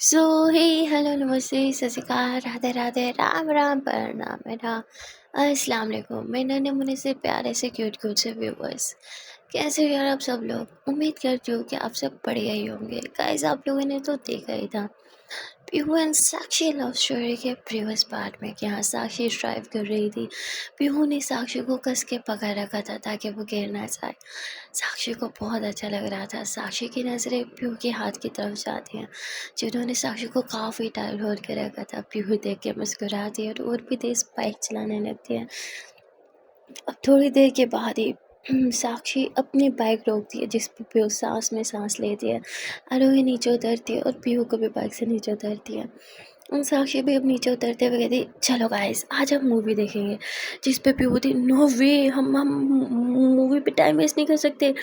सो हे hello नमस्ते सत श्री अकाल राधे राधे राम राम प्रणाम मेरा अस्सलाम वालेकुम मेरे नन्हे मुन्ने से प्यारे से क्यूट क्यूट से व्यूवर्स। कैसे हो यार आप सब लोग। उम्मीद करती हूँ कि आप सब बढ़िया ही होंगे। गाइस आप लोगों ने तो देखा ही था Pihu and Sakshi love story के प्रीवियस पार्ट में कि हाँ साक्षी ड्राइव कर रही थी। पीहू ने साक्षी को कस के पकड़ रखा था ताकि वो गिर ना जाए। साक्षी को बहुत अच्छा लग रहा था। साक्षी की नज़रें पीहू के हाथ की तरफ जाती हैं जिन्होंने साक्षी को काफ़ी टाइम होल्ड कर रखा था। पीहू देख के मुस्कुराती है और भी तेज बाइक चलाने लगती है। अब थोड़ी देर के बाद ही साक्षी अपनी बाइक रोकती है जिस पर पीहू सांस में सांस लेती है। आरोही नीचे उतरती है और पीहू को भी बाइक से नीचे उतरती है। साक्षी भी अब नीचे उतरते हुए कहती चलो गाइस आज हम मूवी देखेंगे। जिस पे पीहू बोलती नो वे हम मूवी पे टाइम वेस्ट नहीं कर सकते।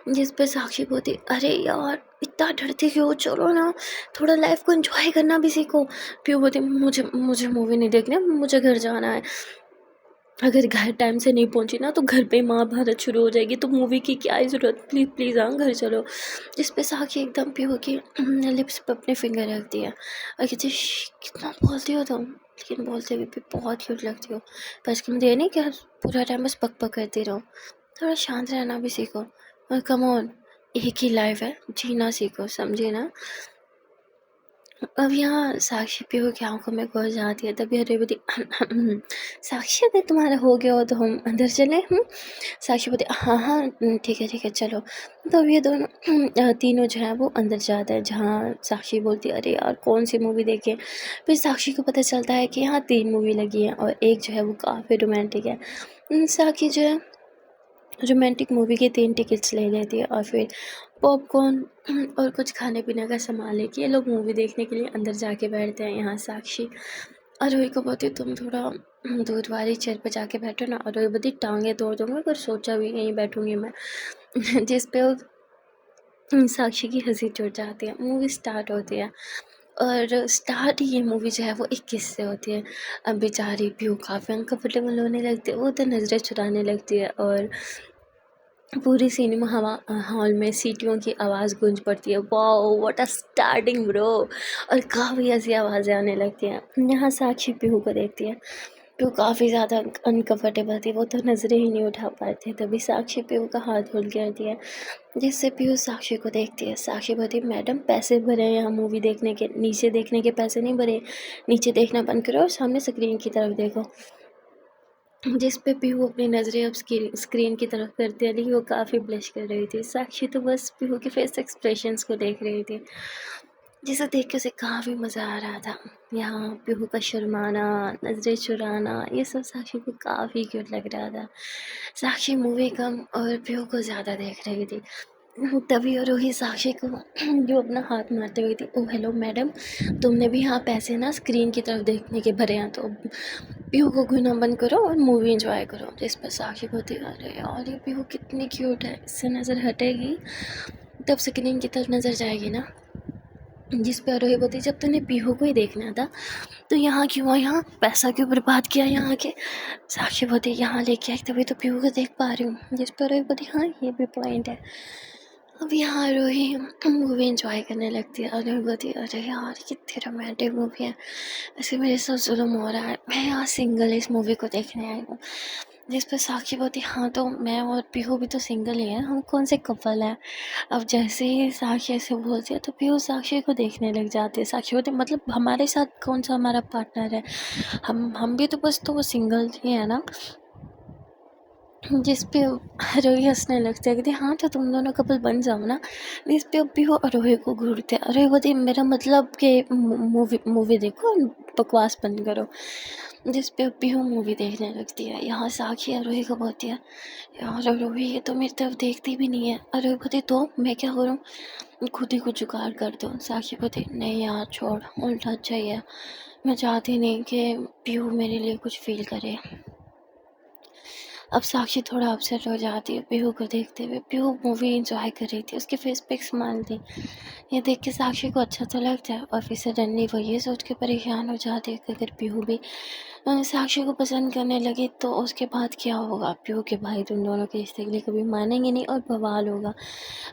जिस पे साक्षी बोलती अरे यार इतना डरते क्यों, चलो ना थोड़ा लाइफ को एंजॉय करना भी सीखो। पीहू बोलती मुझे मुझे मूवी नहीं देखना, मुझे घर जाना है। अगर घर टाइम से नहीं पहुंची ना तो घर पे महाभारत शुरू हो जाएगी, तो मूवी की क्या ही ज़रूरत, प्लीज़ प्लीज़ हाँ घर चलो। जिस पे साक्षी एकदम पीहू की लिप्स पे अपने फिंगर रखती है और कहती कितना बोलती हो तुम, लेकिन बोलते हुए भी बहुत क्यूट लगती हो। बस मुझे ये नहीं कि पूरा टाइम बस पक पक करती रहो, थोड़ा शांत रहना भी सीखो। और कम ऑन एक ही लाइफ है, जीना सीखो, समझे ना। अब यहाँ साक्षी पीहू की आंखों में घुस जाती है। तभी हरी बोली साक्षी अगर तुम्हारा हो गया हो तो हम अंदर चलें। साक्षी बोली हाँ हाँ ठीक है चलो। तो अब ये दोनों तीनों जो है वो अंदर जाते हैं जहाँ साक्षी बोलती है अरे यार कौन सी मूवी देखें। फिर साक्षी को पता चलता है कि यहाँ 3 मूवी लगी हैं और एक जो है वो काफ़ी रोमांटिक है। साक्षी जो है रोमांटिक मूवी की 3 टिकट्स ले लेती है और फिर पॉपकॉर्न और कुछ खाने पीने का सामान लेके ये लोग मूवी देखने के लिए अंदर जाके बैठते हैं। यहाँ साक्षी और रोही को बोलती तुम थोड़ा दूध वाली चेयर पर जाके बैठो ना, और रोही बोलती टांगे तोड़ दूंगा, पर सोचा भी यहीं बैठूंगी मैं। जिस पे साक्षी की हंसी छूट जाती है। मूवी स्टार्ट होती है और स्टार्ट ये मूवी जो है वो एक किस्से होती है। अब बेचारी पीहू काफ़ी अनकम्फर्टेबल होने लगती है, वो तो नज़रें चुराने लगती है और पूरी सिनेमा हॉल में सीटियों की आवाज़ गूंज पड़ती है। Wow what a starting bro. और काफ़ी ऐसी आवाज़ें आने लगती हैं। यहाँ साक्षी पीहू को देखती है। पीहू काफ़ी ज़्यादा अनकम्फर्टेबल थी, वो तो नज़रें ही नहीं उठा पाती। तभी साक्षी पीहू का हाथ होल्ड करती है जिससे पीहू साक्षी को देखती है। साक्षी बोलती मैडम पैसे भरे हैं यहाँ मूवी देखने के, नीचे देखने के पैसे नहीं भरे। नीचे देखना बंद करो और सामने स्क्रीन की तरफ देखो। जिस पे पीहू अपनी नज़रें अब स्क्रीन की तरफ करती है, लेकिन वो काफ़ी ब्लश कर रही थी। साक्षी तो बस पीहू के फेस एक्सप्रेशंस को देख रही थी जिसे देख के उसे काफ़ी मज़ा आ रहा था। यहाँ पीहू का शर्माना, नज़रें चुराना, ये सब साक्षी को काफ़ी क्यूट लग रहा था। साक्षी मूवी कम और पीहू को ज़्यादा देख रही थी। तभी और वही साक्षी को जो अपना हाथ मारते हुए थी ओ हेलो मैडम, तुमने भी यहाँ पैसे ना स्क्रीन की तरफ देखने के भरे हैं, तो पीहू को घूना बंद करो और मूवी एंजॉय करो। जिस पर साक्षी बोलती अरे यार ये पीहू कितनी क्यूट है, इससे नज़र हटेगी तब स्क्रीन की तरफ नज़र जाएगी ना। जिस पे आरोही बोलती जब तूने पीहू को ही देखना था तो यहाँ क्यों आया, यहाँ पैसा क्यों बर्बाद किया यहाँ के। साक्षी बोलती यहाँ लेके आई तभी तो पीहू को देख पा रही हूँ। जिस पर आरोही बोलती हाँ ये भी पॉइंट है। अब यहाँ आरोही मूवी एंजॉय करने लगती है। आरोही बोलती अरे यार कितनी रोमांटिक मूवी है, ऐसे मेरे साथ जुल्म हो रहा है, मैं यहाँ सिंगल इस मूवी को देखने आई हूँ। जिस पर साक्षी बोलती हाँ तो मैं और पीहू भी तो सिंगल ही हैं, हम कौन से कपल हैं। अब जैसे ही साक्षी ऐसे बोलती है तो पीहू साक्षी को देखने लग जाती है। साक्षी बोलती मतलब हमारे साथ कौन सा हमारा पार्टनर है, हम भी तो बस तो वो सिंगल ही है ना। जिस पे रोही हंसने लगती है, कहती हाँ तो तुम दोनों कपल बन जाओ ना। जिस पे अब भी वो रोही को घूरते हैं। रोही बोलती मेरा मतलब कि मूवी देखो, बकवास बंद करो। जिस पे अब भी वो मूवी देखने लगती है। यहाँ साक्षी रोही को बोलती है यार रोही ये तो मेरी तरफ देखती भी नहीं है। रोही बोलती तो मैं क्या करूँ, खुद ही कुछ जुगाड़ कर दो। साक्षी बोलती नहीं यार छोड़, उल्टा अच्छा ही है, मैं चाहती नहीं कि पीहू मेरे लिए कुछ फील करे। अब साक्षी थोड़ा अपसेट हो जाती है पीहू को देखते हुए। पीहू मूवी एंजॉय कर रही थी, उसके फेस पे एक स्माइल थी। ये देख के साक्षी को अच्छा तो लगता है और फिर सडनली वो ये सोच के परेशान हो जाती है कि अगर पीहू भी साक्षी को पसंद करने लगी तो उसके बाद क्या होगा। पीहू के भाई तो उन दोनों के रिश्ते के लिए कभी मानेंगे नहीं और बवाल होगा।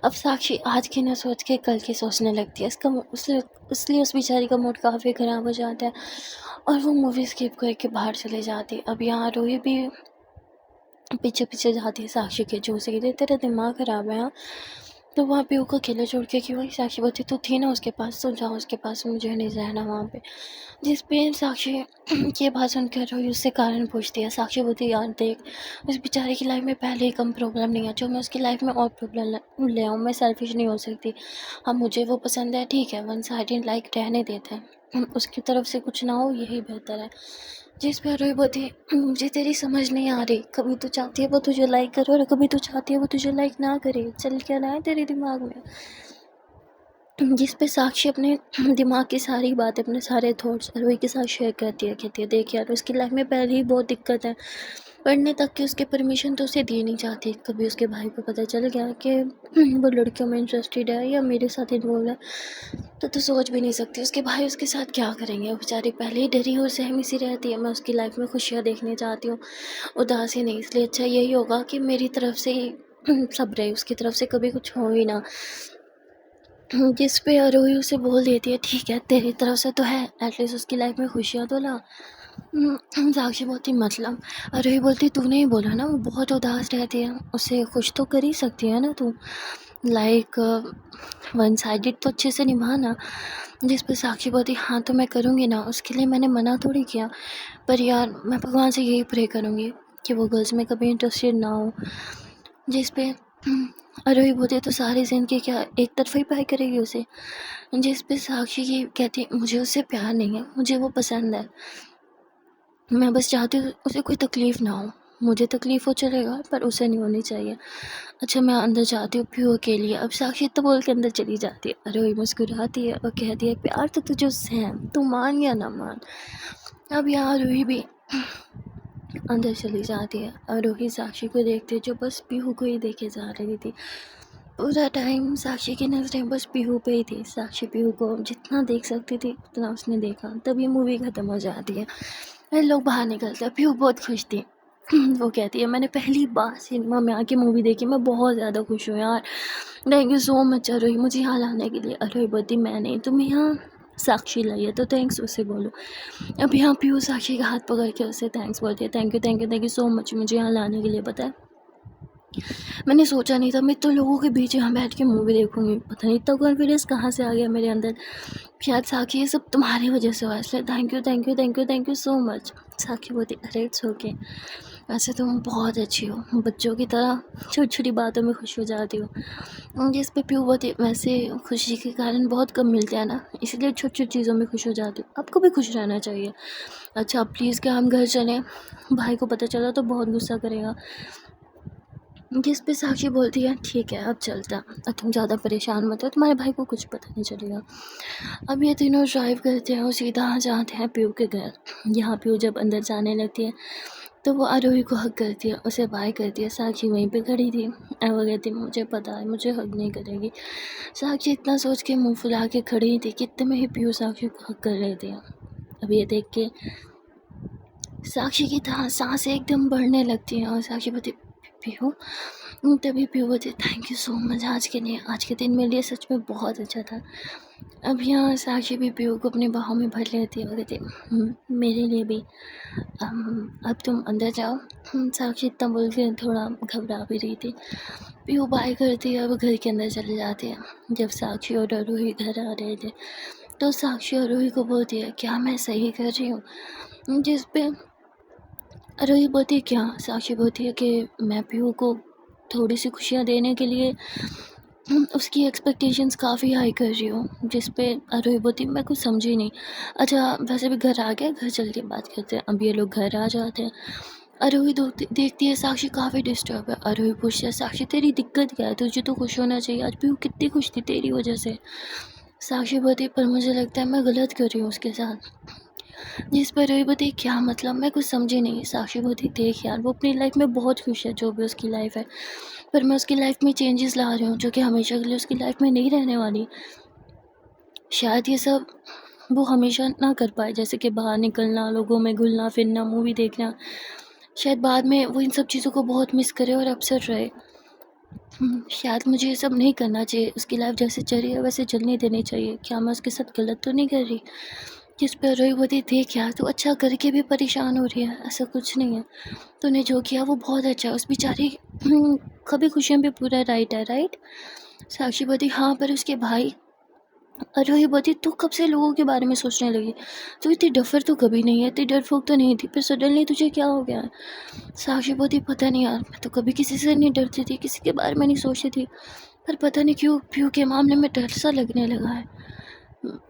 अब साक्षी आज की न सोच के कल की सोचने लगती है। इसलिए उस बेचारी का मूड काफ़ी ख़राब हो जाता है और वो मूवी स्किप करके बाहर चले जाती है। अब यहाँ रूही भी पीछे पीछे जाती है साक्षी के, जो से कहते तेरा दिमाग ख़राब है हाँ। तो वहाँ पे उसको अकेले छोड़ के क्यों आई। साक्षी बोलती तू थी ना उसके पास, तो जाओ उसके पास, मुझे नहीं रहना वहाँ पे। जिस पे साक्षी ये बात सुनकर रोई उससे कारण पूछती है। साक्षी बोलती यार देख, उस बेचारे की लाइफ में पहले ही कम प्रॉब्लम नहीं है, जो मैं उसकी लाइफ में और प्रॉब्लम ले आऊँ। मैं सेल्फिश नहीं हो सकती। हाँ मुझे वो पसंद है ठीक है, वन साइडेड लाइक रहने देते हैं, उसकी तरफ से कुछ ना हो यही बेहतर है। जिस पर रोई बोलती मुझे तेरी समझ नहीं आ रही, कभी तू चाहती है वो तुझे लाइक करे और कभी तू चाहती है वो तुझे लाइक ना करे, चल क्या रहा है तेरे दिमाग में। जिस पे साक्षी अपने दिमाग की सारी बातें, अपने सारे थॉट्स रोई के साथ शेयर करती है। कहती है देख यार उसकी लाइफ में पहले ही बहुत दिक्कत है, पढ़ने तक की उसके परमिशन तो उसे दी नहीं जाती। कभी उसके भाई को पता चल गया कि वो लड़कियों में इंटरेस्टेड है या मेरे साथ इन्वॉल्व है तो सोच भी नहीं सकती उसके भाई उसके साथ क्या करेंगे। वो बेचारी पहले ही डरी और सहमी सी रहती है। मैं उसकी लाइफ में खुशियाँ देखने चाहती हूँ, उदासी नहीं। इसलिए अच्छा यही होगा कि मेरी तरफ से ही सब रहे, उसकी तरफ से कभी कुछ हो ही ना। जिस पे रोही उसे बोल देती है ठीक है तेरी तरफ से तो है, एटलीस्ट उसकी लाइफ में खुशियाँ तो ला। साक्षी बोलती मतलब, रोही बोलती तूने ही बोला ना वो बहुत उदास रहती है, उसे खुश तो कर ही सकती है ना तू, लाइक वन साइडेड तो अच्छे से निभाना। जिस पर साक्षी बोलती हाँ तो मैं करूँगी ना, उसके लिए मैंने मना थोड़ी किया, पर यार मैं भगवान से यही प्रे करूँगी कि वो गर्ल्स में कभी इंटरेस्टेड ना हो। जिस पे रोही बोलती तो सारी ज़िंदगी क्या एक तरफा ही प्यार करेगी उसे। जिस पे साक्षी ये कहती मुझे उससे प्यार नहीं है, मुझे वो पसंद है, मैं बस चाहती हूँ उसे कोई तकलीफ़ ना हो। मुझे तकलीफ़ हो चलेगा पर उसे नहीं होनी चाहिए। अच्छा मैं अंदर जाती हूँ पीहू के लिए। अब साक्षी तो बोल के अंदर चली जाती है। रोही मुस्कुराती है और कहती है प्यार तो तुझे उससे है, तू मान या ना मान। अब यहाँ रोही भी अंदर चली जाती है और रोही साक्षी को देखती है जो बस पीहू को ही देखे जा रही थी। पूरा टाइम साक्षी की नज़रें बस पीहू पे ही थी। साक्षी पीहू को जितना देख सकती थी उतना उसने देखा। तभी मूवी ख़त्म हो जाती है, फिर लोग बाहर निकलते हैं। पीहू बहुत खुश थी। वो कहती है मैंने पहली बार सिनेमा में आके मूवी देखी, मैं बहुत ज़्यादा खुश हूँ यार, थैंक यू सो मच रोही मुझे यहाँ लाने के लिए। रोही बोलती मैं नहीं, तुम यहाँ साक्षी लाई है तो थैंक्स उसे बोलो। अब यहाँ पीहू साक्षी का हाथ पकड़ के उसे थैंक्स बोलती है, थैंक यू सो मच मुझे यहाँ लाने के लिए। पता है मैंने सोचा नहीं था मैं इतने लोगों के बीच यहाँ बैठ के मूवी देखूंगी, पता नहीं इतना कॉन्फिडेंस कहाँ से आ गया मेरे अंदर। शायद साक्षी ये सब तुम्हारी वजह से हुआ, इसलिए थैंक यू सो मच। साक्षी बोलती अरे इट्स ओके, वैसे तुम बहुत अच्छी हो, बच्चों की तरह छोटी छोटी बातों में खुश हो जाती हो। जिस पे पीहू बोलती वैसे खुशी के कारण बहुत कम मिलते हैं ना, इसलिए छोटी छोटी चीज़ों में खुश हो जाती हूँ, आपको भी खुश रहना चाहिए। अच्छा प्लीज़ क्या हम घर चलें, भाई को पता चला तो बहुत गुस्सा करेगा। जिस पे साक्षी बोलती है ठीक है अब चलता, अब तुम ज़्यादा परेशान मत हो, तुम्हारे भाई को कुछ पता नहीं चलेगा। अब ये तीनों ड्राइव करते हैं और सीधा जाते हैं पीहू के घर। यहाँ पीहू जब अंदर जाने लगती है तो वो आरोही को हक करती है, उसे बाय करती है। साक्षी वहीं पे खड़ी थी और वो कहती मुझे पता है मुझे हक नहीं करेगी। साक्षी इतना सोच के मुँह फुला के खड़ी थी कि इतने में ही पीहू साक्षी को हक कर लेती है। अब ये देख के साक्षी की सांसें एकदम बढ़ने लगती हैं और साक्षी बोलती पीहू, तभी पीहू बोलती थैंक यू सो मच, आज के दिन मेरे लिए सच में बहुत अच्छा था। अब यहाँ साक्षी भी पीहू को अपने बाहों में भर लेती है और कहती मेरे लिए भी। अब तुम अंदर जाओ। साक्षी इतना बोल के थोड़ा घबरा भी रही थी। पीहू बाय करती है, अब घर के अंदर चले जाते हैं। जब साक्षी और रूही घर आ रहे थे तो साक्षी और रूही को बोलती है क्या मैं सही कर रही हूँ। जिस पे रूही बोलती है क्या, साक्षी बोलती है कि मैं पीहू को थोड़ी सी खुशियाँ देने के लिए उसकी एक्सपेक्टेशंस काफ़ी हाई कर रही हूँ। जिस पे रूही बोलती मैं कुछ समझी नहीं। अच्छा वैसे भी घर आ गया, घर चल के बात करते हैं। अब ये लोग घर आ जाते हैं। रूही देखती है साक्षी काफ़ी डिस्टर्ब है। रूही पूछती है साक्षी तेरी दिक्कत क्या है, तुझे तो खुश होना चाहिए, आज पीहू कितनी खुश थी तेरी वजह से। साक्षी बोलती पर मुझे लगता है मैं गलत कर रही हूँ उसके साथ। जिस पर रोई बोलती क्या मतलब, मैं कुछ समझी नहीं। साक्षी बोलती देख यार, वो अपनी लाइफ में बहुत खुश है, जो भी उसकी लाइफ है, पर मैं उसकी लाइफ में चेंजेस ला रही हूँ जो कि हमेशा के लिए उसकी लाइफ में नहीं रहने वाली। शायद ये सब वो हमेशा ना कर पाए, जैसे कि बाहर निकलना, लोगों में घुलना फिरना, मूवी देखना। शायद बाद में वो इन सब चीज़ों को बहुत मिस करे और अपसेट रहे। शायद मुझे ये सब नहीं करना चाहिए, उसकी लाइफ जैसे चल रही है वैसे चलने देनी चाहिए। क्या मैं उसके साथ गलत तो नहीं कर रही? जिस पर रोई बोलती देख यार, तू अच्छा करके भी परेशान हो रही है, ऐसा कुछ नहीं है। तूने जो किया वो बहुत अच्छा है। उस बेचारी कभी खुशियों पे पूरा राइट है, राइट? साक्षी बोलती हाँ, पर उसके भाई। और रोही बोलती तू कब से लोगों के बारे में सोचने लगी? तू इतनी डफर तो कभी नहीं है, इतनी डरपोक तो नहीं थी, पर सडनली तुझे क्या हो गया है? साक्षी बोलती पता नहीं यार, मैं तो कभी किसी से नहीं डरती थी, किसी के बारे में नहीं सोचती थी, पर पता नहीं क्यों पीयू के मामले में डर सा लगने लगा है।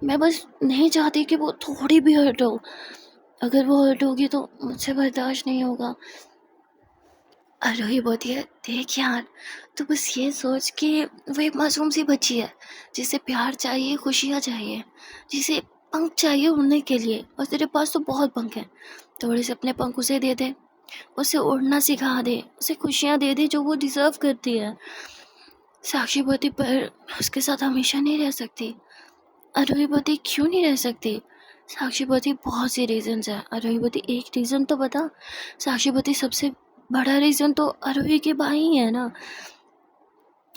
मैं बस नहीं चाहती कि वो थोड़ी भी हर्ट हो। अगर वो हर्ट होगी तो मुझसे बर्दाश्त नहीं होगा। और रोही बोलती है देख यार, तो बस ये सोच कि वो एक मासूम सी बच्ची है, जिसे प्यार चाहिए, खुशियाँ चाहिए, जिसे पंख चाहिए उड़ने के लिए, और तेरे पास तो बहुत पंख हैं। थोड़े से अपने पंख उसे दे दे, उसे उड़ना सिखा दे, उसे खुशियाँ दे दे जो वो डिज़र्व करती है। साक्षी बोलती पर उसके साथ हमेशा नहीं रह सकती। अरुई बोलती क्यों नहीं रह सकती? साक्षी बोलती बहुत सी रीजंस है। अरुई बोलती एक रीज़न तो बता। साक्षी बोलती सबसे बड़ा रीज़न तो अरुई के भाई ही है ना।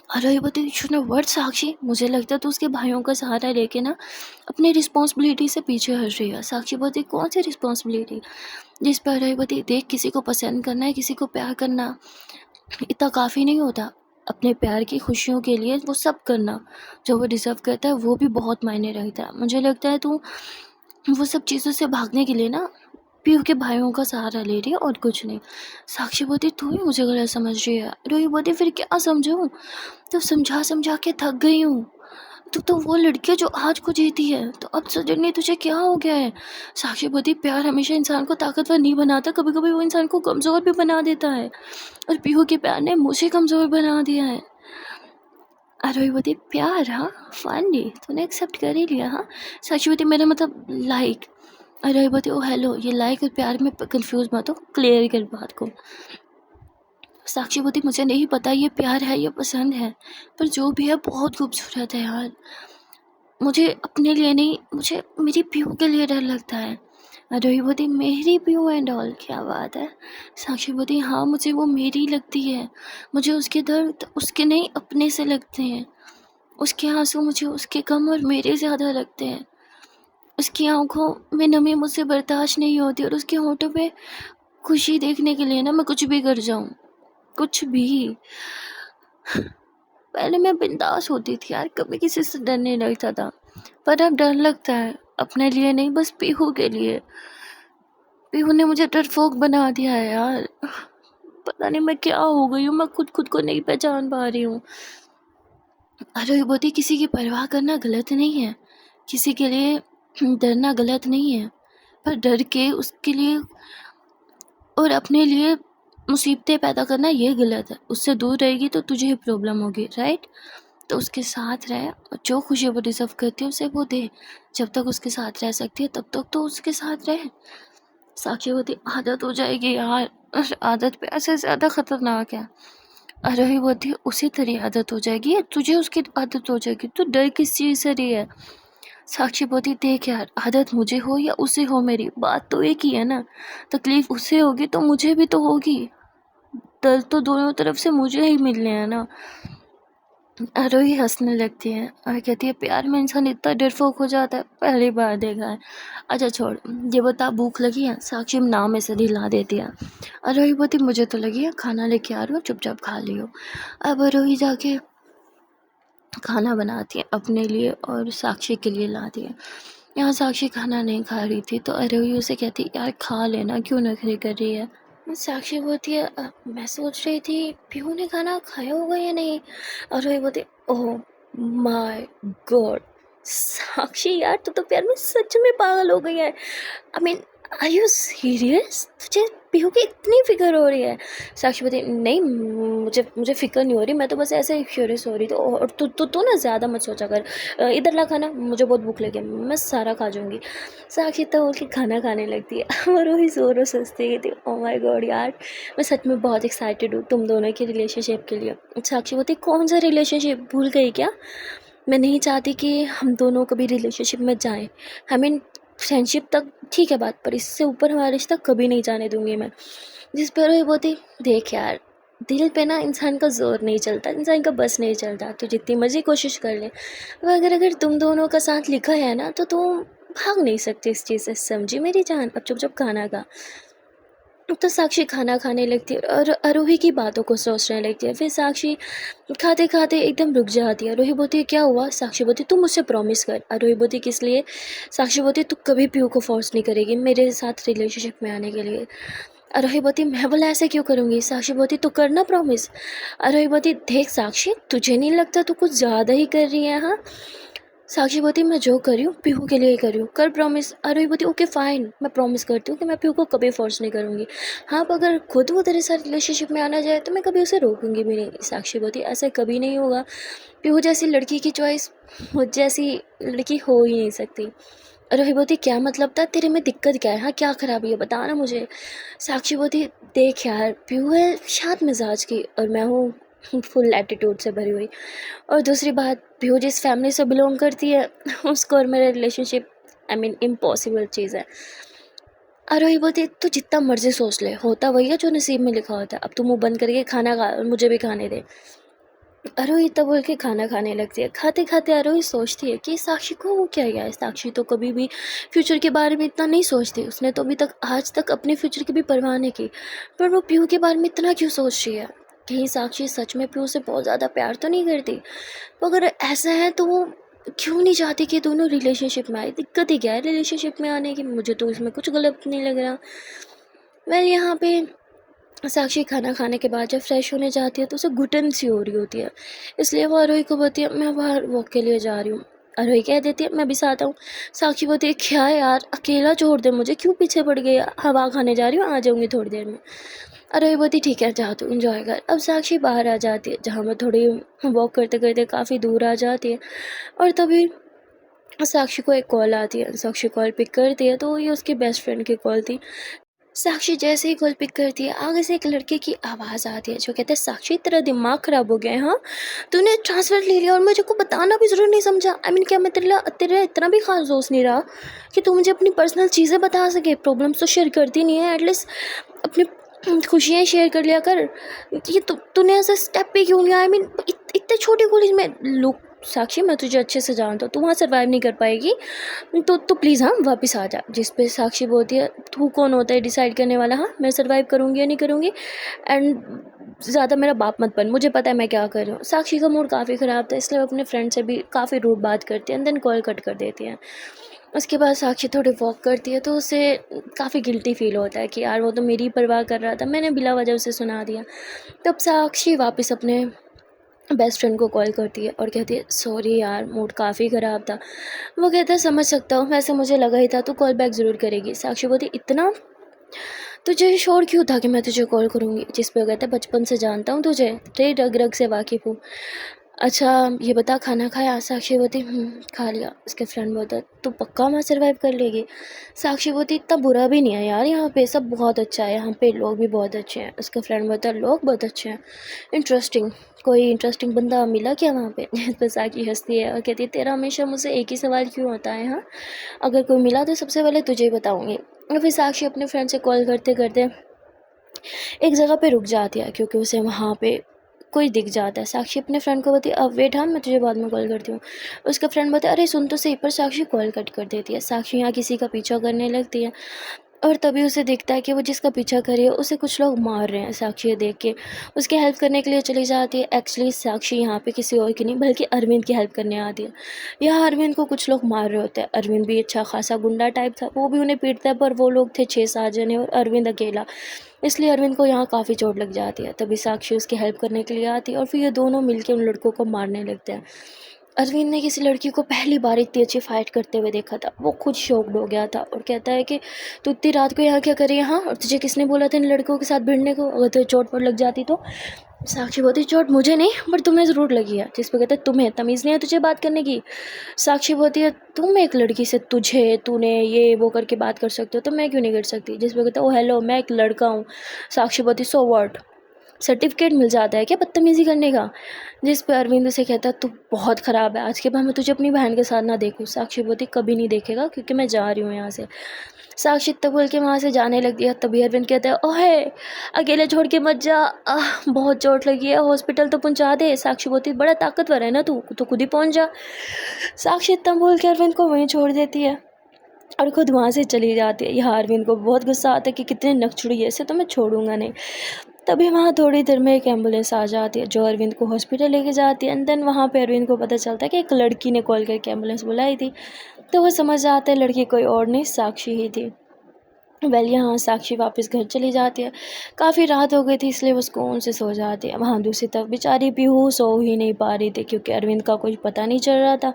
अरुई बोलती यू नो व्हाट साक्षी, मुझे लगता है तो उसके भाइयों का सहारा लेके ना अपनी रिस्पॉन्सिबिलिटी से पीछे हट रही है। साक्षी बोलती कौन सी रिस्पॉन्सिबिलिटी? जिस पर अरुई बोलती देख, किसी को पसंद करना है, किसी को प्यार करना इतना काफ़ी नहीं होता। अपने प्यार की खुशियों के लिए वो सब करना जो वो डिज़र्व करता है, वो भी बहुत मायने रखता है। मुझे लगता है तू वो सब चीज़ों से भागने के लिए ना पीयू के भाइयों का सहारा ले रही है और कुछ नहीं। साक्षी बोलती तू ही मुझे गलत समझ रही है। रोही बोलती फिर क्या समझूं, तो समझा समझा के थक गई हूँ। तो वो लड़की है जो आज को जीती है, तो अब सडनली तुझे क्या हो गया है? साक्षी बोलती प्यार हमेशा इंसान को ताकतवर नहीं बनाता, कभी कभी वो इंसान को कमज़ोर भी बना देता है, और पीहू के प्यार ने मुझे कमज़ोर बना दिया है। अरे बोलती प्यार, हाँ फाइनली तूने एक्सेप्ट कर ही लिया। हाँ साक्षी बोलती मेरा मतलब लाइक। अरे बोलती ओ हेलो, ये लाइक और प्यार में कंफ्यूज मत हो, क्लियर कर बात को। साक्षी बोलती मुझे नहीं पता ये प्यार है या पसंद है, पर जो भी है बहुत खूबसूरत है यार। मुझे अपने लिए नहीं, मुझे मेरी पीहू के लिए डर लगता है। रोही बोलती मेरी पीहू एंड ऑल, क्या बात है। साक्षी बोलती हाँ मुझे वो मेरी लगती है, मुझे उसके दर्द उसके नहीं अपने से लगते हैं। उसके आंसू मुझे उसके कम और मेरे ज़्यादा लगते हैं। उसकी आंखों में नमी मुझसे बर्दाश्त नहीं होती, और उसके होठों पे खुशी देखने के लिए ना मैं कुछ भी कर जाऊँ, कुछ भी। पहले मैं बिंदास होती थी यार, कभी किसी से डर नहीं लगता था, पर अब डर लगता है, अपने लिए नहीं बस पीहू के लिए। पीहू ने मुझे डरपोक बना दिया है यार। पता नहीं मैं क्या हो गई हूँ, मैं खुद को नहीं पहचान पा रही हूँ। अरे बोलती किसी की परवाह करना गलत नहीं है, किसी के लिए डरना गलत नहीं है, पर डर के उसके लिए और अपने लिए मुसीबतें पैदा करना ये गलत है। उससे दूर रहेगी तो तुझे ही प्रॉब्लम होगी, राइट? तो उसके साथ रह, और जो खुशी वो डिज़र्व करती है उसे वो दे। जब तक उसके साथ रह सकती है तब तक तो उसके साथ रह। साक्षी बोलती आदत हो जाएगी यार, आदत प्यार से ज़्यादा खतरनाक है। अरे बोलती उसी तरह आदत हो जाएगी, तुझे उसकी आदत हो जाएगी, तो डर किस चीज़ से रही है? साक्षी बोलती देख यार, आदत मुझे हो या उसे हो, मेरी बात तो एक ही है ना। तकलीफ उसे होगी तो मुझे भी तो होगी, दर्द तो दोनों तरफ से मुझे ही मिलने हैं ना। आरोही हंसने लगती है और कहती है प्यार में इंसान इतना डरपोक हो जाता है, पहली बार देखा है। अच्छा छोड़, ये बता भूख लगी है? साक्षी नाम में से ला देती है। आरोही बोलती मुझे तो लगी है, खाना लेके आ रही हूँ, चुपचाप खा लियो। अब आरोही जाके खाना बनाती है अपने लिए और साक्षी के लिए लाती है। यहाँ साक्षी खाना नहीं खा रही थी, तो आरोही उसे कहती यार खा लेना, क्यों नखरे कर रही है? साक्षी बोलती है मैं सोच रही थी पीहू ने खाना खाया होगा या नहीं। और रोही बोलती ओह माय गॉड, साक्षी यार तू तो प्यार में सच में पागल हो गई है। I mean are you serious? तुझे पीहू की इतनी फिक्र हो रही है? साक्षी बोलती नहीं, मुझे मुझे फिक्र नहीं हो रही, मैं तो बस ऐसे ही क्यूरियस हो रही थी। और तू ना ज़्यादा मत सोचा कर। इधर ला खाना, मुझे बहुत भूख लगी है, मैं सारा खा जाऊँगी। साक्षी तो बोल के खाना खाने लगती है और वही ज़ोरों से हंसती थी। ओ माय गॉड यार, मैं सच में बहुत एक्साइटेड हूँ तुम दोनों की रिलेशनशिप के लिए। साक्षी बोलती कौन सा रिलेशनशिप, भूल गई क्या? मैं नहीं चाहती कि हम दोनों कभी रिलेशनशिप में जाएं। आई मीन फ्रेंडशिप तक ठीक है बात, पर इससे ऊपर हमारा रिश्ता कभी नहीं जाने दूंगी मैं। जिस पर वो बोलती देख यार, दिल पे ना इंसान का जोर नहीं चलता, इंसान का बस नहीं चलता, तो जितनी मर्जी कोशिश कर ले, मगर अगर तुम दोनों का साथ लिखा है ना तो तुम भाग नहीं सकते इस चीज़ से, समझी मेरी जान? अब चुप चुप खाना खा। तो साक्षी खाना खाने लगती है और आरोही की बातों को सोचने लगती है। फिर साक्षी खाते खाते एकदम रुक जाती है। आरोही बोलती है क्या हुआ? साक्षी बोलती तू मुझसे प्रॉमिस कर। आरोही बोलती किस लिए? साक्षी बोलती तू कभी पीहू को फोर्स नहीं करेगी मेरे साथ रिलेशनशिप में आने के लिए। आरोही बोलती मैं बोला ऐसे क्यों करूँगी? साक्षी बोलती तू करना प्रॉमिस। आरोही बोलती देख साक्षी, तुझे नहीं लगता तू कुछ ज़्यादा ही कर रही है? हाँ। साक्षी बोलती मैं जो कर रही हूँ पीहू के लिए ही कर रही हूँ, कर प्रॉमिस। आरोही बोलती ओके फाइन, मैं प्रॉमिस करती हूँ कि मैं पीहू को कभी फोर्स नहीं करूँगी। हाँ, अब अगर खुद वो तेरे साथ रिलेशनशिप में आना चाहे तो मैं कभी उसे रोकूंगी भी नहीं। साक्षी बोलती ऐसा कभी नहीं होगा, पीहू जैसी लड़की की चॉइस मुझ जैसी लड़की हो ही नहीं सकती। आरोही बोलती क्या मतलब था, तेरे में दिक्कत क्या है? हाँ, क्या खराबी है बता ना मुझे। साक्षी बोलती देख यार, पीहू है शांत मिजाज की और मैं हूँ फुल एटीट्यूड से भरी हुई। और दूसरी बात, पीहू जिस फैमिली से बिलोंग करती है उसको और मेरा रिलेशनशिप आई मीन इम्पॉसिबल चीज़ है। आरोही बोलती तू जितना मर्जी सोच ले, होता वही है जो नसीब में लिखा होता है। अब तू मुंह बंद करके खाना खा और मुझे भी खाने दे। आरोही तब बोल के खाना खाने लगती है। खाते खाते आरोही सोचती है कि साक्षी को वो क्या गया है। साक्षी तो कभी भी फ्यूचर के बारे में इतना नहीं सोचती, उसने तो अभी तक आज तक अपने फ्यूचर की भी परवाह नहीं की, पर वो पीहू के बारे में इतना क्यों सोच रही है? कहीं साक्षी सच में पीहू से बहुत ज़्यादा प्यार तो नहीं करती? तो अगर ऐसा है तो वो क्यों नहीं चाहती कि दोनों रिलेशनशिप में आए? दिक्कत ही क्या है रिलेशनशिप में आने की? मुझे तो इसमें कुछ गलत नहीं लग रहा। मैं यहाँ पे साक्षी खाना खाने के बाद जब फ्रेश होने जाती है तो उसे घुटन सी हो रही होती है, इसलिए वो आरोही को बोलती है मैं बाहर वॉक के लिए जा रही हूँ। आरोही कह देती है मैं भी साथ आऊँ। साक्षी बोलती है क्या यार, अकेला छोड़ दे मुझे, क्यों पीछे पड़ गई? हवा खाने जा रही हूँ, आ जाऊँगी थोड़ी देर में। आरोही बोलती ठीक है जा तू इंजॉय कर। अब साक्षी बाहर आ जाती है जहाँ मैं थोड़ी वॉक करते करते काफ़ी दूर आ जाती है। और तभी साक्षी को एक कॉल आती है। साक्षी कॉल पिक करती है तो ये उसकी बेस्ट फ्रेंड की कॉल थी। साक्षी जैसे ही कॉल पिक करती है आगे से एक लड़के की आवाज़ आती है जो कहते हैं साक्षी तेरा दिमाग ख़राब हो गया है? हाँ, तूने ट्रांसफ़र ले लिया और मुझे को बताना भी ज़रूर नहीं समझा। आई मीन क्या मैं तेरा इतना भी खास दोस्त नहीं रहा कि तू मुझे अपनी पर्सनल चीज़ें बता सके? प्रॉब्लम्स तो शेयर करती नहीं है, एटलीस्ट अपनी खुशियाँ शेयर कर लिया कर। ये तूने ऐसा स्टेप भी क्यों लिया? आई मीन इतने छोटे कॉलेज में लोग। साक्षी मैं तुझे अच्छे से जानता हूँ, तू वहाँ सर्वाइव नहीं कर पाएगी, तो प्लीज़ हाँ वापस आ जा। जिस पे साक्षी बोलती है तू कौन होता है डिसाइड करने वाला? हाँ, मैं सर्वाइव करूँगी या नहीं करूँगी, एंड ज़्यादा मेरा बाप मत बन, मुझे पता है मैं क्या कर रही हूँ। साक्षी का मूड काफ़ी ख़राब था, इसलिए वो अपने फ्रेंड से भी काफ़ी रूड बात करती है एंड देन कॉल कट कर देती है। उसके बाद साक्षी थोड़ी वॉक करती है तो उसे काफ़ी गिल्टी फील होता है कि यार वो तो मेरी परवाह कर रहा था, मैंने बिला वजह उसे सुना दिया। तब साक्षी वापस अपने बेस्ट फ्रेंड को कॉल करती है और कहती है सॉरी यार, मूड काफ़ी ख़राब था। वो कहता है समझ सकता हूँ, वैसे मुझे लगा ही था तू कॉल बैक ज़रूर करेगी। साक्षी बोलती इतना तुझे श्योर क्यों था कि मैं तुझे कॉल करूँगी? जिस पे वो कहता है बचपन से जानता हूँ तुझे, तेरी रग रग से वाकिफ़ हूँ। अच्छा ये बता खाना खाया? साक्षी बोलती खा लिया। उसके फ्रेंड बोलता तू पक्का वहाँ सर्वाइव कर लेगी? साक्षी बोलती इतना बुरा भी नहीं है यार, यहाँ पे सब बहुत अच्छा है, यहाँ पे लोग भी बहुत अच्छे हैं। उसका फ्रेंड बोलता लोग बहुत अच्छे हैं, इंटरेस्टिंग, कोई इंटरेस्टिंग बंदा मिला क्या वहाँ पे? जिस पर साक्षी हंसती है और कहती है तेरा हमेशा मुझसे एक ही सवाल क्यों होता है? हाँ, अगर कोई मिला तो सबसे पहले तुझे ही बताऊँगी। और फिर साक्षी अपने फ्रेंड से कॉल करते करते एक जगह पे रुक जाती है क्योंकि उसे वहाँ पे कोई दिख जाता है। साक्षी अपने फ्रेंड को बोलती है अब वेट, हाँ मैं तुझे बाद में कॉल करती हूँ। उसका फ्रेंड बोलता है अरे सुन तो सही, पर साक्षी कॉल कट कर देती है। साक्षी यहाँ किसी का पीछा करने लगती है और तभी उसे दिखता है कि वो जिसका पीछा कर रही है उसे कुछ लोग मार रहे हैं। साक्षी ये देख के उसकी हेल्प करने के लिए चली जाती है। एक्चुअली साक्षी यहाँ पे किसी और की नहीं बल्कि अरविंद की हेल्प करने आती है। यहाँ अरविंद को कुछ लोग मार रहे होते हैं। अरविंद भी अच्छा खासा गुंडा टाइप था, वो भी उन्हें पीटता है, पर वो लोग थे 6-7 जने और अरविंद अकेला, इसलिए अरविंद को यहाँ काफ़ी चोट लग जाती है। तभी साक्षी उसकी हेल्प करने के लिए आती है और फिर ये दोनों मिलकर उन लड़कों को मारने लगते हैं। अरविंद ने किसी लड़की को पहली बार इतनी अच्छी फाइट करते हुए देखा था। वो खुद शॉक्ड हो गया था और कहता है कि तू इतनी रात को यहाँ क्या कर रही है? हाँ, और तुझे किसने बोला था इन लड़कों के साथ भिड़ने को? अगर तुझे चोट वोट लग जाती तो? साक्षी बोलती, चोट मुझे नहीं, बट तुम्हें ज़रूर लगी है। जिस पे कहता है, तुम्हें तमीज़ नहीं है तुझे बात करने की? साक्षी बोलती है, तुम एक लड़की से तूने ये वो करके बात कर सकते हो, तो मैं क्यों नहीं कर सकती? जिस पे कहता है, ओ हेलो, मैं एक लड़का हूँ। साक्षी बोलती, सो व्हाट, सर्टिफिकेट मिल जाता है क्या बदतमीज़ी करने का? जिस पे अरविंद से कहता है, तू बहुत ख़राब है, आज के बाद मैं तुझे अपनी बहन के साथ ना देखूँ। साक्षी बोलती, कभी नहीं देखेगा, क्योंकि मैं जा रही हूँ यहाँ से। साक्षी इतना बोल के वहाँ से जाने लग दिया। तभी अरविंद कहता है, ओहे, अकेले छोड़ के मत जा, बहुत चोट लगी है, हॉस्पिटल तो पहुँचा दे। साक्षी बोलती, बड़ा ताकतवर है ना तू, तो खुद ही पहुँच जा। साक्षी इतना बोल के अरविंद को वहीं छोड़ देती है और खुद वहाँ से चली जाती है। यहाँ अरविंद को बहुत गुस्सा आता है कि कितने नकचुड़ी है, इसे तो मैं छोड़ूंगा नहीं। तभी वहाँ थोड़ी देर में एक एम्बुलेंस आ जाती है जो अरविंद को हॉस्पिटल लेके जाती है। एंड देन वहाँ पे अरविंद को पता चलता है कि एक लड़की ने कॉल करके एम्बुलेंस बुलाई थी। तो वो समझ जाता है लड़की कोई और नहीं, साक्षी ही थी। यहाँ साक्षी वापस घर चली जाती है। काफ़ी रात हो गई थी, इसलिए वो सुकून से सो जाती है। वहाँ दूसरी तरफ बेचारी पीहू सो ही नहीं पा रही थी, क्योंकि अरविंद का कुछ पता नहीं चल रहा था।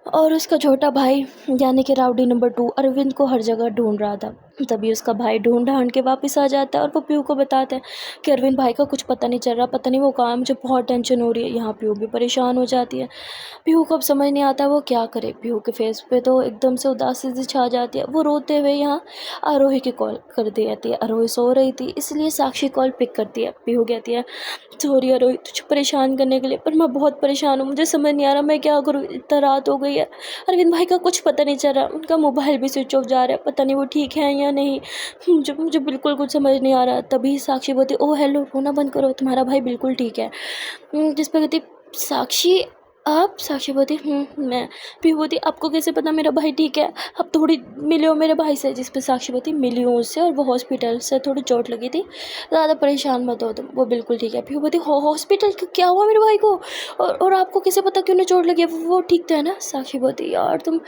और उसका छोटा भाई यानी कि राउडी नंबर 2 अरविंद को हर जगह ढूंढ रहा था। तभी उसका भाई ढूंढ ढांड के वापस आ जाता है और वो पीहू को बताता है कि अरविंद भाई का कुछ पता नहीं चल रहा, पता नहीं वो कहाँ है, मुझे बहुत टेंशन हो रही है। यहाँ पीहू भी परेशान हो जाती है। पीहू को अब समझ नहीं आता वो क्या करे। पीहू के फेस पे तो एकदम से उदासी सी छा जाती है। वो रोते हुए यहाँ आरोही की कॉल कर देती है। आरोही सो रही थी, इसलिए साक्षी कॉल पिक करती है। पीहू कहती है, सॉरी आरोही तुझे परेशान करने के लिए, पर मैं बहुत परेशान हूँ, मुझे समझ नहीं आ रहा मैं क्या करूँ, इतना रात हो गई है। अरविंद भाई का कुछ पता नहीं चल रहा, उनका मोबाइल भी स्विच ऑफ जा रहा है, पता नहीं वो ठीक है या नहीं। मुझे बिल्कुल कुछ समझ नहीं आ रहा। तभी साक्षी बोलती, ओ हेलो, रोना बंद करो, तुम्हारा भाई बिल्कुल ठीक है। जिस पर कहती, साक्षी आप? साक्षी बोलती, मैं। पीहू बोलती, आपको कैसे पता मेरा भाई ठीक है? आप थोड़ी मिले हो मेरे भाई से? जिस पर साक्षी बोलती, मिली हूँ उससे, और वो हॉस्पिटल से थोड़ी चोट लगी थी, ज़्यादा परेशान मत हो तुम, वो बिल्कुल ठीक है। पीहू बोलती, हॉस्पिटल क्या हुआ मेरे भाई को? और आपको कैसे पता कि उन्हें चोट लगी है? वो ठीक था ना? साक्षी बोलती, यार तुम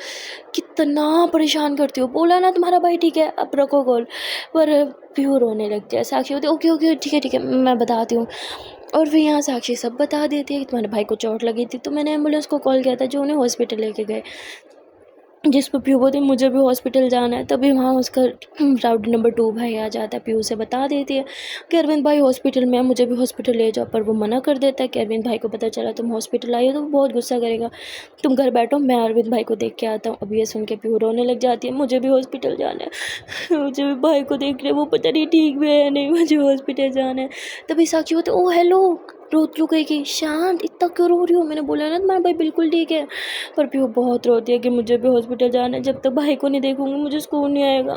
कितना परेशान करती हो, बोला ना तुम्हारा भाई ठीक है, अब रखो कॉल। पर पीहू रोने लगती है। साक्षी बोलती, ओके ओके ठीक है मैं बताती हूँ। और फिर यहाँ साक्षी सब बता देती है कि तुम्हारे भाई को चोट लगी थी, तो मैंने एम्बुलेंस को कॉल किया था जो उन्हें हॉस्पिटल लेके गए। जिस पर पीहू बोलती, मुझे भी हॉस्पिटल जाना है। तभी वहाँ उसका राउडी नंबर 2 भाई आ जाता है। पीहू से बता देती है कि अरविंद भाई हॉस्पिटल में है, मुझे भी हॉस्पिटल ले जाओ। पर वो मना कर देता है कि अरविंद भाई को पता चला तुम हॉस्पिटल आई हो तो वो बहुत गुस्सा करेगा, तुम घर बैठो, मैं अरविंद भाई को देख के आता हूँ। अब ये सुन के पीहू रोने लग जाती है, मुझे भी हॉस्पिटल जाना है, मुझे भी भाई को देख रहे, वो पता नहीं ठीक भी है या नहीं, मुझे हॉस्पिटल जाना है। तभी साक्षी होती, ओ हेलो, रो क्यों गई कि शांत, इतना क्यों रो रही हो? मैंने बोला ना तुम्हारा भाई बिल्कुल ठीक है। पर पीहू बहुत रोती है कि मुझे भी हॉस्पिटल जाना है, जब तक भाई को नहीं देखूंगी मुझे सुकून नहीं आएगा,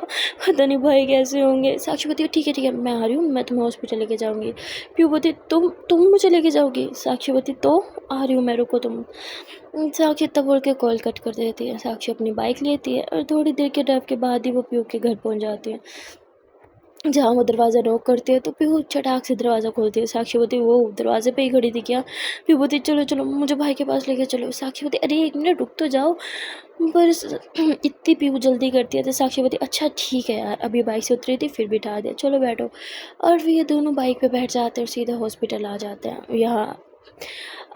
पता नहीं भाई कैसे होंगे। साक्षी बोलती है, ठीक है मैं आ रही हूँ, मैं तुम्हें हॉस्पिटल लेके जाऊँगी। पीहू बोलती, तुम मुझे लेके जाओगी? साक्षी बोलती, तो आ रही हूँ मैं, रुको तुम। साक्षी तब बोल के कॉल कट कर देती है। साक्षी अपनी बाइक लेती है और थोड़ी देर के ड्राइव के बाद ही वो पीहू के घर पहुँच जाती है। जहाँ वो दरवाज़ा नॉक करती है तो पीहू चटाक से दरवाज़ा खोलती है। साक्षी बोलती, वो दरवाजे पे ही खड़ी थी क्या? पीहू बोलती, चलो मुझे भाई के पास लेके चलो। साक्षी बोलती, अरे 1 मिनट रुक तो जाओ। पर इतनी पीहू जल्दी करती है तो साक्षी बोलती, अच्छा ठीक है यार, अभी बाइक से उतरी थी फिर बिठा दिया, चलो बैठो। और फिर ये दोनों बाइक पे बैठ जाते हैं और सीधा हॉस्पिटल आ जाते हैं। यहाँ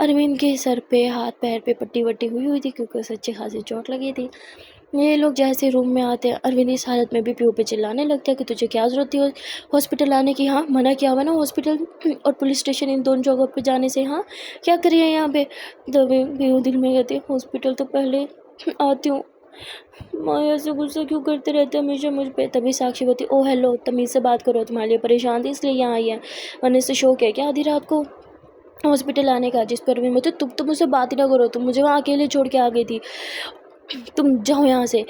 अरविंद के सर पे, हाथ पैर पे पट्टी वट्टी हुई थी, क्योंकि उसे अच्छी खासी चोट लगी थी। ये लोग जैसे रूम में आते हैं, अरविंद इस हालत में भी पीहू पे चिल्लाने लगता है कि तुझे क्या ज़रूरत थी हॉस्पिटल आने की? हाँ, मना किया हुआ ना हॉस्पिटल और पुलिस स्टेशन इन दोनों जगहों पे जाने से, हाँ क्या करिए यहाँ पे? तभी पीहू दिल में कहती है, हॉस्पिटल तो पहले आती हूँ, माँ ऐसे गुस्सा क्यों करते रहते हैं हमेशा मुझ पे। तभी साक्षी बोलती, ओ हेलो, तमीज़ से बात करो, तुम्हारे लिए परेशान थी इसलिए यहाँ आई है, वरना से शौक है क्या आधी रात को हॉस्पिटल आने का? जिस पर भी मतलब तुम तो मुझसे बात ही ना करो, तुम मुझे वहाँ अकेले छोड़ के आ गई थी, तुम जाओ यहाँ से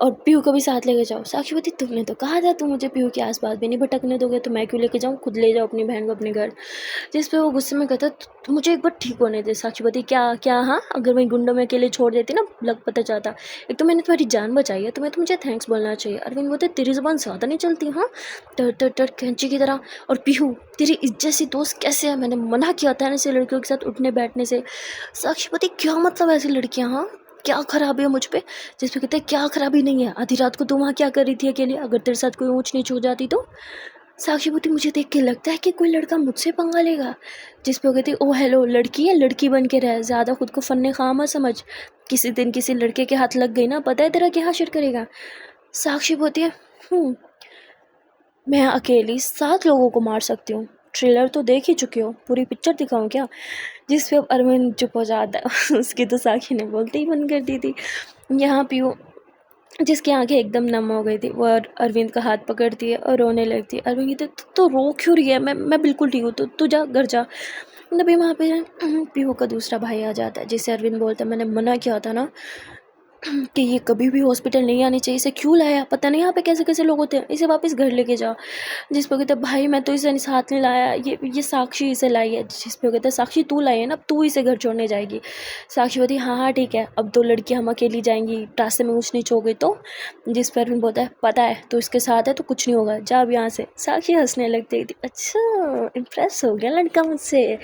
और पीहू को भी साथ लेके जाओ। साक्षी बोलती, तुमने तो कहा था तुम मुझे पीहू के आसपास भी नहीं भटकने दोगे, तो मैं क्यों लेके जाऊँ, खुद ले जाओ अपनी बहन को अपने घर। जिस पे वो गुस्से में कहता, "तू मुझे एक बार ठीक होने दे।" साक्षी बोलती, क्या हाँ, अगर मैं गुंडों में अकेले छोड़ देती ना, लग पता चाहता, एक तो मैंने तुम्हारी जान बचाई है, तुम्हें तो मुझे थैंक्स बोलना चाहिए। अरविंद बोलते, तेरी ज़ुबान ज़्यादा नहीं चलती? हाँ, टर कैंची की तरह। और पीहू, तेरी इज्जत सी दोस्त कैसे है? मैंने मना किया था ऐसे लड़कियों के साथ उठने बैठने से। साक्षी बोलती, क्या मतलब ऐसी लड़कियाँ? हाँ, क्या खराबी है मुझ पे? जिस पे कहते हैं, क्या खराबी नहीं है, आधी रात को तू वहाँ क्या कर रही थी अकेले? अगर तेरे साथ कोई ऊँच नीच हो जाती तो? साक्षी बोलती मुझे देख के लगता है कि कोई लड़का मुझसे पंगा लेगा। जिस पे वो कहती ओ हेलो लड़की है, लड़की बन के रह, ज़्यादा खुद को फन्ने खा मत समझ, किसी दिन किसी लड़के के हाथ लग गई ना, पता है तेरा क्या हाशिर करेगा। साक्षी बोलती है मैं अकेली 7 लोगों को मार सकती हूँ, ट्रेलर तो देख ही चुकी हो, पूरी पिक्चर दिखाऊं क्या। जिस पे अब अरविंद चुप हो जाता है उसकी तो साक्षी ने बोलते ही बंद कर दी थी। यहाँ पीयू जिसकी आंखें एकदम नम हो गई थी वो अरविंद का हाथ पकड़ती है और रोने लगती है। अरविंद कहते तो रो क्यों रही है, मैं बिल्कुल ठीक हूँ, तू जा घर जा। तभी वहाँ पे पीहू का दूसरा भाई आ जाता है जिससे अरविंद बोलता है मैंने मना किया था ना कि ये कभी भी हॉस्पिटल नहीं आनी चाहिए, इसे क्यों लाया, पता नहीं यहाँ पे कैसे कैसे लोग होते हैं, इसे वापस घर लेके जाओ। जिस पे कहते भाई मैं तो इसे साथ नहीं लाया, ये साक्षी इसे लाई है। जिस पे कहते साक्षी तू लाई है ना, अब तू इसे घर छोड़ने जाएगी। साक्षी बोलती हाँ हाँ ठीक है, अब 2 लड़कियाँ हम अकेली जाएंगी, रास्ते में ऊँच नीच हो गई तो। जिस पर अरविंद बोलता है पता है तो इसके साथ है तो कुछ नहीं होगा, जा अब यहाँ से। साक्षी हंसने लगती थी, अच्छा इम्प्रेस हो गया लड़का मुझसे।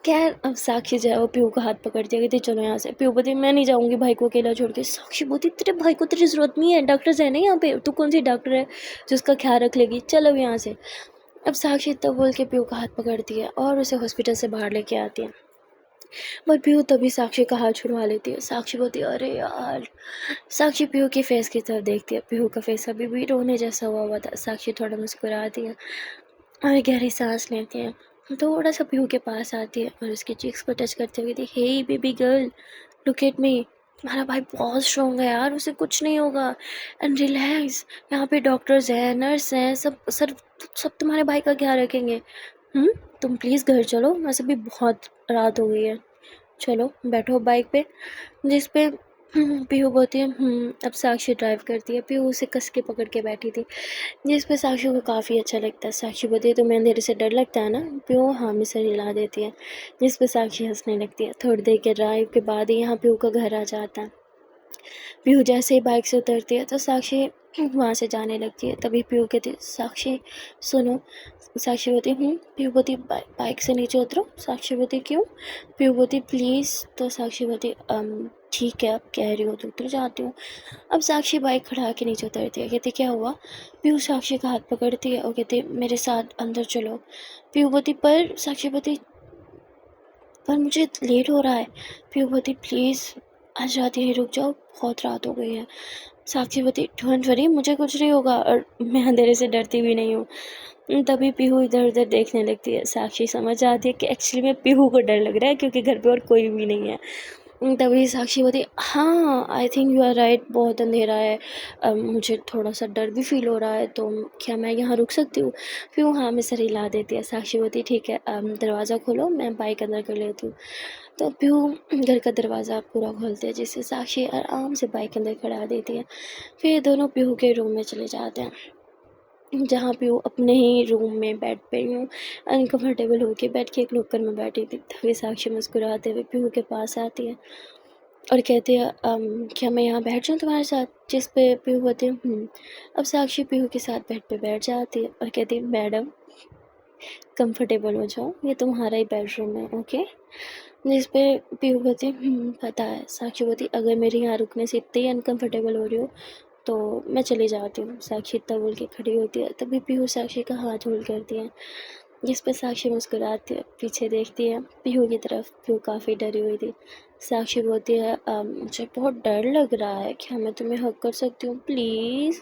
खैर अब साक्षी जो है वो पीहू का हाथ पकड़ती है, कहती चलो यहाँ से। पीहू बोलती मैं नहीं जाऊँगी भाई को अकेला छोड़ के। साक्षी बोलती तेरे भाई को तेरी ज़रूरत नहीं है, डॉक्टर्स है ना यहाँ पे, तू कौन सी डॉक्टर है जो उसका ख्याल रख लेगी, चल अब यहाँ से। अब साक्षी तब बोल के पीहू का हाथ पकड़ती है और उसे हॉस्पिटल से बाहर लेके आती है। पर पीहू तभी साक्षी का हाथ छुड़वा लेती है। साक्षी बोलती है अरे यार। साक्षी पीहू के फेस की तरफ देखती है, पीहू का फेस अभी भी रोने जैसा हुआ था। साक्षी थोड़ा मुस्कुराती है और गहरी सांस लेती है, थोड़ा सा पीहू के पास आती है और उसकी चीक्स को टच करते हुए कहती हे baby girl look at me, तुम्हारा भाई बहुत स्ट्रॉन्ग है यार, उसे कुछ नहीं होगा, एंड रिलैक्स, यहाँ पे डॉक्टर्स हैं, नर्स हैं, सब तुम्हारे भाई का ख्याल रखेंगे। तुम प्लीज़ घर चलो, वैसे भी बहुत रात हो गई है, चलो बैठो बाइक पे। जिस पे पीहू बोलती है अब साक्षी ड्राइव करती है, पीहू उसे कस के पकड़ के बैठी थी। जिस पे साक्षी को काफ़ी अच्छा लगता है। साक्षी बोलती है तुम्हें अंधेरे से डर लगता है ना, पीहू हाँ में सर हिला देती है। जिस पे साक्षी हंसने लगती है। थोड़ी देर के ड्राइव के बाद ही यहाँ पीहू का घर आ जाता है। पीहू जैसे ही बाइक से उतरती है तो साक्षी वहाँ से जाने लगती है। तभी पीहू कहती है साक्षी सुनो। साक्षी बोलती पीहू बोलती बाइक से नीचे उतरो। साक्षी बोलती क्यों। पीहू बोलती प्लीज़। तो साक्षी बोलती ठीक है अब कह रही हो तो उतर जाती हूँ। अब साक्षी बाइक खड़ा के नीचे उतरती है, कहती क्या हुआ। पीहू साक्षी का हाथ पकड़ती है और कहती मेरे साथ अंदर चलो। पीहू बोलती पर साक्षी बोलती पर मुझे लेट हो रहा है। पीहू बोलती प्लीज़ आज रात यहीं रुक जाओ, बहुत रात हो गई है। साक्षी बोलती डोंट वरी मुझे कुछ नहीं होगा और मैं अंधेरे से डरती भी नहीं हूँ। तभी पीहू इधर उधर देखने लगती है। साक्षी समझ जाती है कि एक्चुअली में पीहू को डर लग रहा है क्योंकि घर पे और कोई भी नहीं है। तभी साक्षी बोलती हाँ I think you are right, बहुत अंधेरा है, मुझे थोड़ा सा डर भी फील हो रहा है, तो क्या मैं यहाँ रुक सकती हूँ। फिर वो हाँ में सर हिला देती है। साक्षी बोलती ठीक है दरवाज़ा खोलो मैं बाइक अंदर कर लेती हूँ। तो पीहू घर का दरवाज़ा पूरा खोलते हैं जिससे साक्षी आराम से बाइक अंदर खड़ा देती है। फिर दोनों पीहू के रूम में चले जाते हैं जहाँ पीहू अपने ही रूम में बेड पे यूँ अनकम्फर्टेबल होके बेड के एक नुक्कड़ में बैठी थी। तभी साक्षी मुस्कुराते हुए पीहू के पास आती है और कहती है क्या मैं यहाँ बैठ जाऊँ तुम्हारे साथ। जिस पे पीहू बोलती है अब साक्षी पीहू के साथ बेड पे बैठ जाती है और कहती है मैडम कंफर्टेबल हो जाओ, ये तुम्हारा ही बेडरूम है ओके। जिस पे पीहू बोलती है पता है। साक्षी बोलती अगर मेरे यहाँ रुकने से इतनी अनकंफर्टेबल हो रही हो तो मैं चली जाती हूँ। साक्षी इतना बोल के खड़ी होती है। तभी पीहू साक्षी का हाथ होल्ड करती है जिस पे साक्षी मुस्कुराती है, पीछे देखती है पीहू की तरफ। पीहू काफ़ी डरी हुई थी। साक्षी बोलती है मुझे बहुत डर लग रहा है, क्या मैं तुम्हें हग कर सकती हूँ प्लीज़।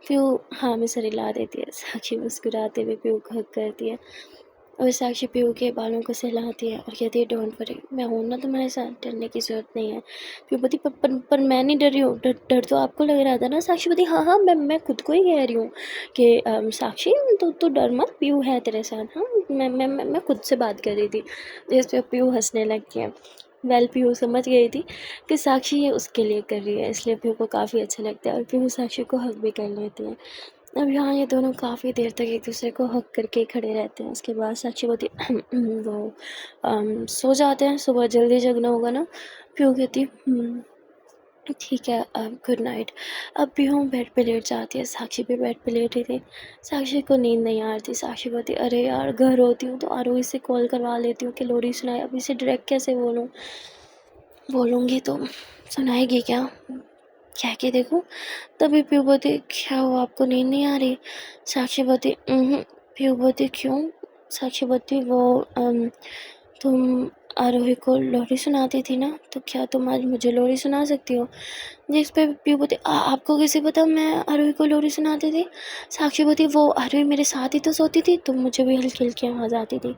पीहू हाँ में सर हिला देती है। साक्षी मुस्कुराते हुए पीहू को हग करती है और साक्षी पीहू के बालों को सहलाती है और कहती है डोंट वरी मैं हूँ ना तुम्हारे साथ, डरने की ज़रूरत नहीं है। पीहू बोलती पर मैं नहीं डर रही हूँ, डर तो आपको लग रहा था ना। साक्षी बोलती हाँ हाँ मैं खुद को ही कह रही हूँ कि साक्षी तू डर मत, पीहू है तेरे साथ। हाँ मैं खुद से बात कर रही थी। जिस पे पीहू हंसने लगी है। पीहू समझ गई थी कि साक्षी ये उसके लिए कर रही है, इसलिए पीहू को काफ़ी अच्छा लगता है और पीहू साक्षी को हक भी कर लेती है। अब यहाँ ये दोनों काफ़ी देर तक एक दूसरे को हक करके खड़े रहते हैं। उसके बाद साक्षी बोलती वो सो जाते हैं, सुबह जल्दी जगना होगा ना। पीहू कहती ठीक है गुड नाइट। अब पीहू बेड पे लेट जाती है। साक्षी भी बेड पे लेटी थी। साक्षी को नींद नहीं आ रही थी। साक्षी बोलती अरे यार घर होती हूँ तो आरोही से कॉल करवा लेती हूँ कि लोरी सुनाए, अब इसे डायरेक्ट कैसे बोलूँगी तो सुनाएगी क्या, कह के देखूँ। तभी पीहू बोलती क्या हुआ आपको नींद नहीं आ रही। साक्षी बोलती पीहू बोलती क्यों? साक्षी बोलती वो तुम आरोही को लोरी सुनाती थी ना, तो क्या तुम आज मुझे लोरी सुना सकती हो? जिस पे पीहू बोलती आपको कैसे पता मैं आरोही को लोरी सुनाती थी? साक्षी बोलती वो आरोही मेरे साथ ही तो सोती थी, तो मुझे भी हल्की हल्की आवाज़ आती थी।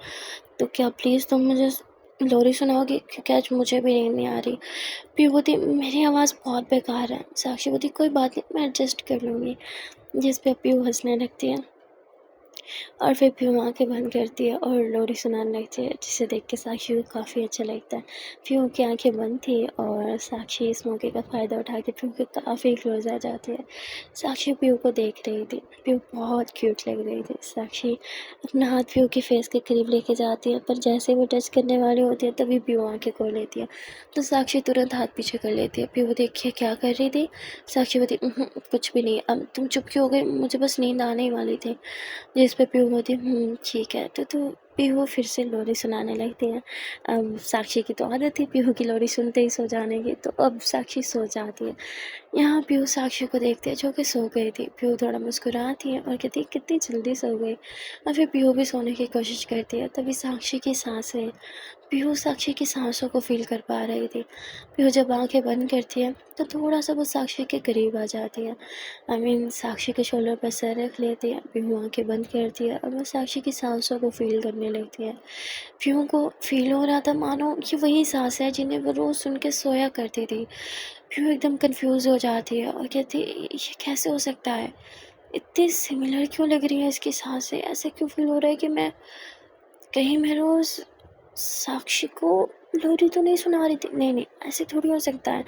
तो क्या प्लीज़ तुम मुझे लोरी सुनाओगी, क्योंकि आज मुझे भी नींद नहीं आ रही। पीहू बोलती मेरी आवाज़ बहुत बेकार है। साक्षी बोलती कोई बात नहीं, मैं एडजस्ट कर लूँगी। जिस पे पीहू हंसने लगती है और फिर पीहू आँखें बंद करती है और लोरी सुनाने लगती है, जिसे देख के साक्षी को काफ़ी अच्छा लगता है। पीहू की आँखें बंद थी और साक्षी इस मौके का फ़ायदा उठा के पीहू के काफ़ी क्लोज आ जाती है। साक्षी पीहू को देख रही थी, पीहू बहुत क्यूट लग रही थी। साक्षी अपना हाथ पीहू के फेस के करीब लेके जाती है, पर जैसे वो टच करने वाली होती है तभी पीहू आँखें खोल लेती है। तो साक्षी तुरंत हाथ पीछे कर लेती है। पीहू देखिए क्या कर रही थी? साक्षी बोलती कुछ भी नहीं, अब तुम चुप क्यों हो गई? मुझे बस नींद आने ही वाली थी। जिस पे पीहू बोलती ठीक है। तो पीहू फिर से लोरी सुनाने लगती है। अब साक्षी की तो आदत थी पीहू की लोरी सुनते ही सो जाने की, तो अब साक्षी सो जाती है। यहाँ पीहू साक्षी को देखती है जो कि सो गई थी। पीहू थोड़ा मुस्कुराती है और कहती है कितनी जल्दी सो गई। और फिर पीहू भी सोने की कोशिश करती है। तभी साक्षी की सांसें, पीहू साक्षी की सांसों को फील कर पा रही थी। पीहू जब आंखें बंद करती है तो थोड़ा सा वो साक्षी के करीब आ जाती है। साक्षी के शोल्डर पर सर रख लेती है। पीहू आंखें बंद करती है और वो साक्षी की सांसों को फील करने लगती है। पीहू को फील हो रहा था मानो ये वही सांस है जिन्हें वो रोज़ सुन के सोया करती थी। पीहू एकदम कंफ्यूज हो जाती है और कहती ये कैसे हो सकता है? इतनी सिमिलर क्यों लग रही है इसकी सांसें? ऐसे क्यों फील हो रहा है कि कहीं मैं रोज़ साक्षी को लोरी तो नहीं सुना रही थी? नहीं, ऐसे थोड़ी हो सकता है।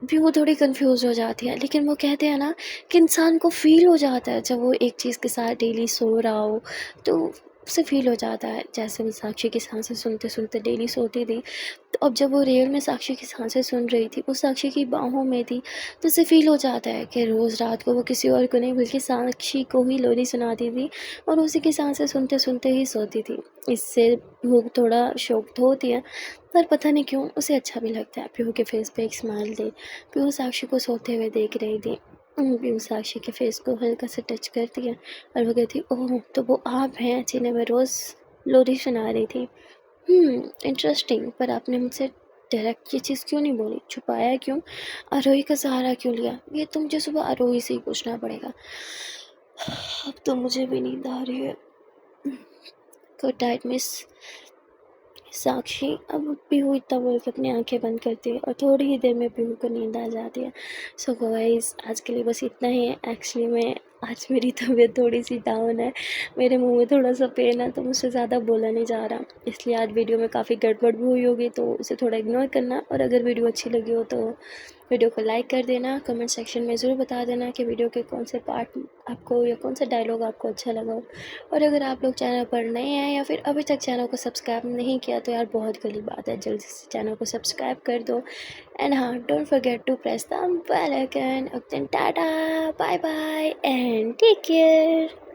भी वो थोड़ी कंफ्यूज हो जाती है, लेकिन वो कहते हैं ना कि इंसान को फ़ील हो जाता है जब वो एक चीज़ के साथ डेली सो रहा हो, तो उसे फ़ील हो जाता है। जैसे वो साक्षी की सांसें सुनते-सुनते डेली सोती थी, तो अब जब वो रियल में साक्षी की सांसें सुन रही थी, वो साक्षी की बाहों में थी, तो उसे फ़ील हो जाता है कि रोज़ रात को वो किसी और को नहीं बल्कि साक्षी को ही लोरी सुनाती थी और उसी की सांसें सुनते-सुनते ही सोती थी। इससे वो थोड़ा शॉक्ड होती है, पर पता नहीं क्यों उसे अच्छा भी लगता है। पीहू के फेस पे एक स्माइल थी। पीहू साक्षी को सोते हुए देख रही थी। पीहू साक्षी के फेस को हल्का सा टच करती है और वो कहती ओह तो वो आप हैं जिन्हें मैं रोज़ लोरी सुना रही थी। इंटरेस्टिंग, पर आपने मुझसे डायरेक्ट ये चीज़ क्यों नहीं बोली? छुपाया क्यों? आरोही का सहारा क्यों लिया? ये तो मुझे सुबह आरोही से ही पूछना पड़ेगा। अब तो मुझे भी नींद आ रही है। गुड नाइट मिस साक्षी। अब पीहू इतना बोल के अपनी आंखें बंद करती है और थोड़ी ही देर में पीहू को नींद आ जाती है। सो गाइस आज के लिए बस इतना ही है। एक्चुअली मैं आज मेरी तबीयत थोड़ी सी डाउन है, मेरे मुंह में थोड़ा सा पेन है, तो मुझसे ज़्यादा बोला नहीं जा रहा, इसलिए आज वीडियो में काफ़ी गड़बड़ भी हुई होगी, तो उसे थोड़ा इग्नोर करना। और अगर वीडियो अच्छी लगी हो तो वीडियो को लाइक कर देना। कमेंट सेक्शन में ज़रूर बता देना कि वीडियो के कौन से पार्ट आपको या कौन सा डायलॉग आपको अच्छा लगा हो। और अगर आप लोग चैनल पर नए हैं या फिर अभी तक चैनल को सब्सक्राइब नहीं किया तो यार बहुत गली बात है, जल्दी से चैनल को सब्सक्राइब कर दो। एंड हाँ, don't forget to press the bell icon. Tata, bye bye and take care.